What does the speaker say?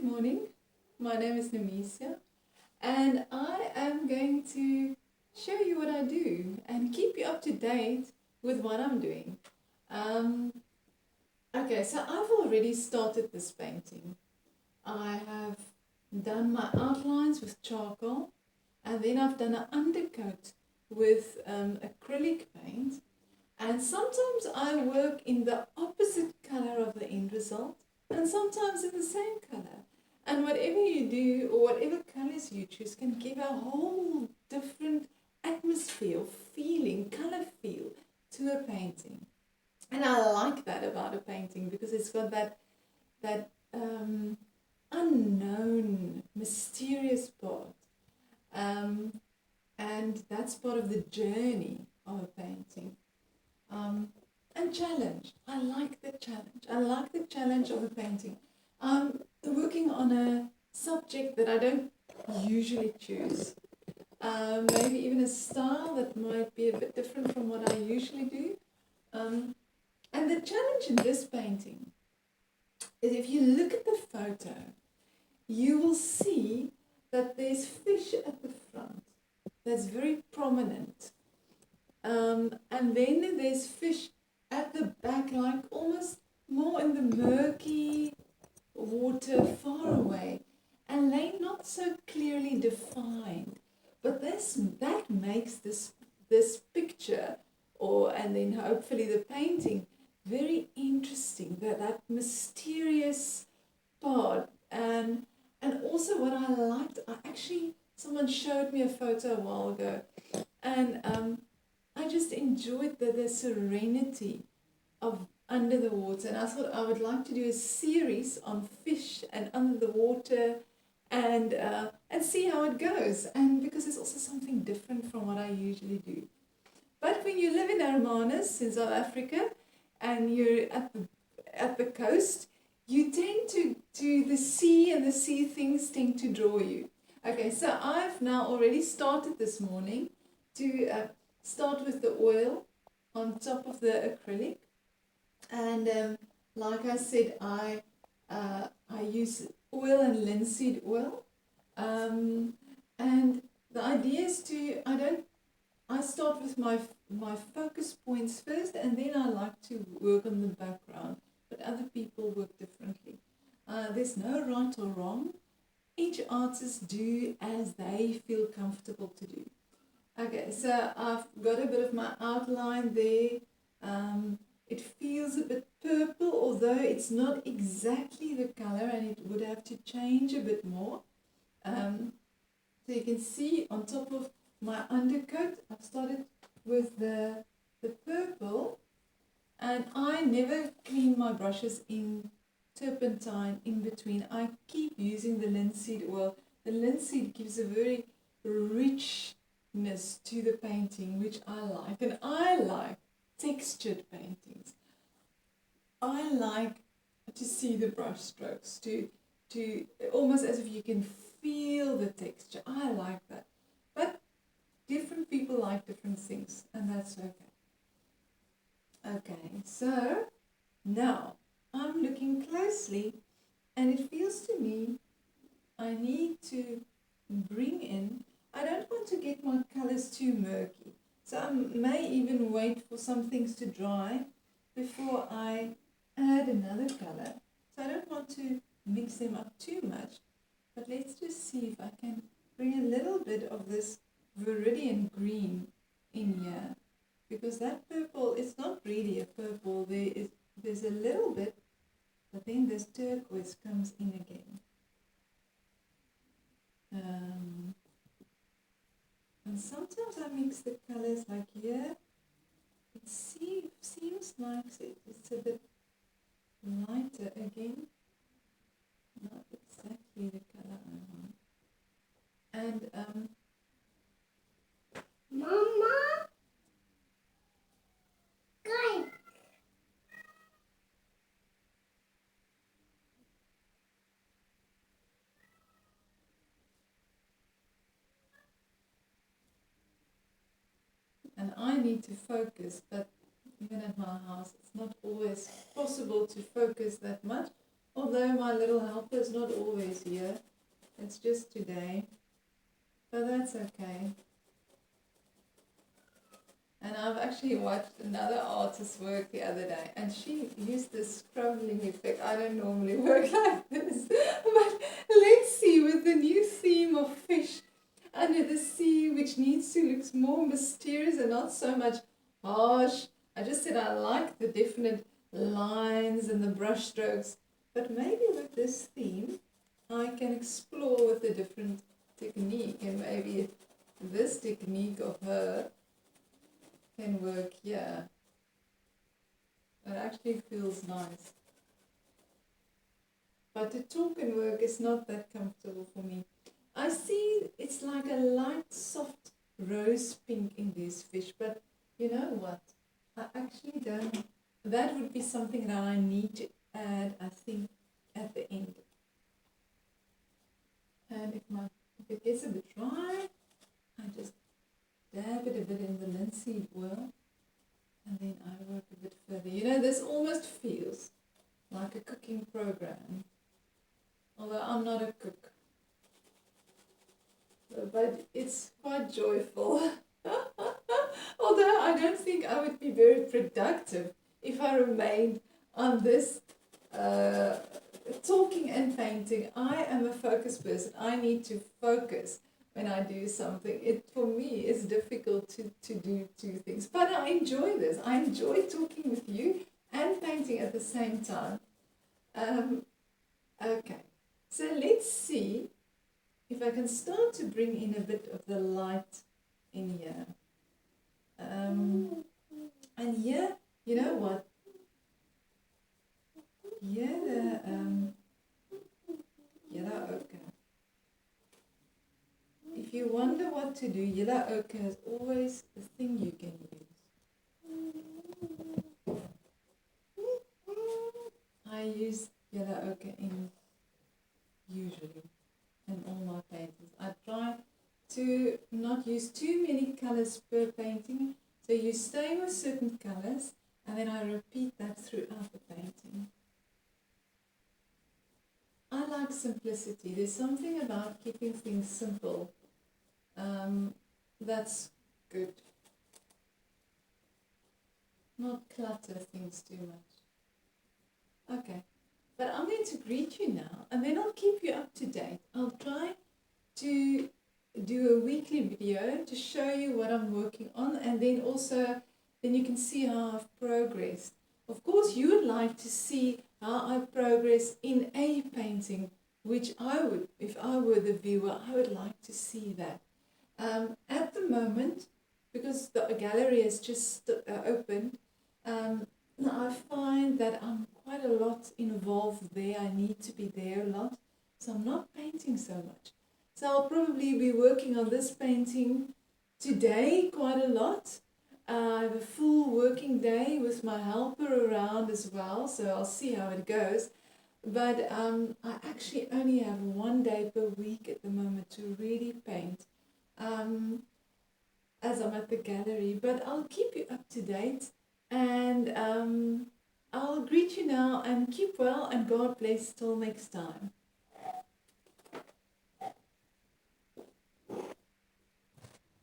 morning. My name is Nemesia, and I am going to show you what I do and keep you up to date with what I'm doing. Um, okay, so I've already started this painting. I have done my outlines with charcoal, and then I've done an undercoat with acrylic paint. And sometimes I work in the opposite color of the end result, and sometimes in the same color. And whatever you do, or whatever colors you choose, can give a whole different atmosphere, feeling, color feel to a painting. And I like that about a painting because it's got that unknown, mysterious part. And that's part of the journey of a painting. And challenge. I like the challenge. I like the challenge of a painting. I'm working on a subject that I don't usually choose. Maybe even a style that might be a bit different from what I usually do. And the challenge in this painting is if you look at the photo, you will see that there's fish at the front that's very prominent. And then there's fish at the back, like almost more in the murky water far away, and they're not so clearly defined. But that makes this picture, and then hopefully the painting, very interesting. That mysterious part, and also what I liked, someone showed me a photo a while ago, and I just enjoyed the serenity of under the water, and I thought I would like to do a series on fish and under the water, and see how it goes. And because it's also something different from what I usually do. But when you live in Hermanus in South Africa, and you're at the coast, you tend to the sea, and the sea things tend to draw you. Okay, so I've now already started this morning to start with the oil on top of the acrylic, and like I said, I use oil and linseed oil, and the idea is I start with my focus points first, and then I like to work on the background, but other people work differently. There's no right or wrong. Each artist do as they feel comfortable to do. Okay, so I've got a bit of my outline there. It feels a bit purple, although it's not exactly the color, and it would have to change a bit more. So you can see on top of my undercoat, I've started with the purple, and I never clean my brushes in turpentine in between. I keep using the linseed oil. The linseed gives a very richness to the painting, which I like, and I like textured paintings. I like to see the brush strokes, to almost as if you can feel the texture. I like that. But different people like different things, and that's okay. Okay, so now I'm looking closely, and it feels to me I need to bring in, I don't want to get my colors too murky. So I may even wait for some things to dry before I add another color. So I don't want to mix them up too much, but let's just see if I can bring a little bit of this viridian green in here, because that purple, it's not really a purple. There's a little bit, but then this turquoise comes in again. And sometimes I mix the colors like here. It seems like it's a bit lighter again. Not exactly the color I want. And Mama, guys. I need to focus, but even at my house, it's not always possible to focus that much. Although my little helper is not always here, it's just today, but that's okay. And I've actually watched another artist's work the other day, and she used this scrubbling effect. I don't normally work like this, but let's see, with the new theme of fish under the sea, which needs to look more mysterious and not so much harsh. I just said I like the definite lines and the brush strokes, but maybe with this theme, I can explore with a different technique, and maybe this technique of her can work here. It actually feels nice. But to talk and work is not that comfortable for me. I see it's like a light, soft rose pink in these fish, but you know what? I actually don't. That would be something that I need to add, I think, at the end. And if it gets a bit dry, I just dab it a bit in the linseed oil, and then I work a bit further. You know, this almost feels like a cooking program, although I'm not a cook. But it's quite joyful. Although I don't think I would be very productive if I remained on this talking and painting. I am a focused person. I need to focus when I do something. It, for me, is difficult to do two things. But I enjoy this. I enjoy talking with you and painting at the same time. Okay, so let's see if I can start to bring in a bit of the light in here. And here, you know what? Here the yellow ochre. If you wonder what to do, yellow ochre is always the thing you can use. I use yellow ochre in usually in all my paintings. I try to not use too many colors per painting, so you stay with certain colors and then I repeat that throughout the painting. I like simplicity. There's something about keeping things simple that's good. Not clutter things too much. Okay, but I'm going to greet you now and then I'll keep you up to date. I'll try to do a weekly video to show you what I'm working on, and then also then you can see how I've progressed. Of course, you would like to see how I progress in a painting, which I would, if I were the viewer, I would like to see that. At the moment, because the gallery has just opened, I find that I'm quite a lot involved there. I need to be there a lot, so I'm not painting so much. So I'll probably be working on this painting today quite a lot. I have a full working day with my helper around as well, so I'll see how it goes. But I actually only have 1 day per week at the moment to really paint as I'm at the gallery. But I'll keep you up to date, and I'll greet you now and keep well and God bless till next time.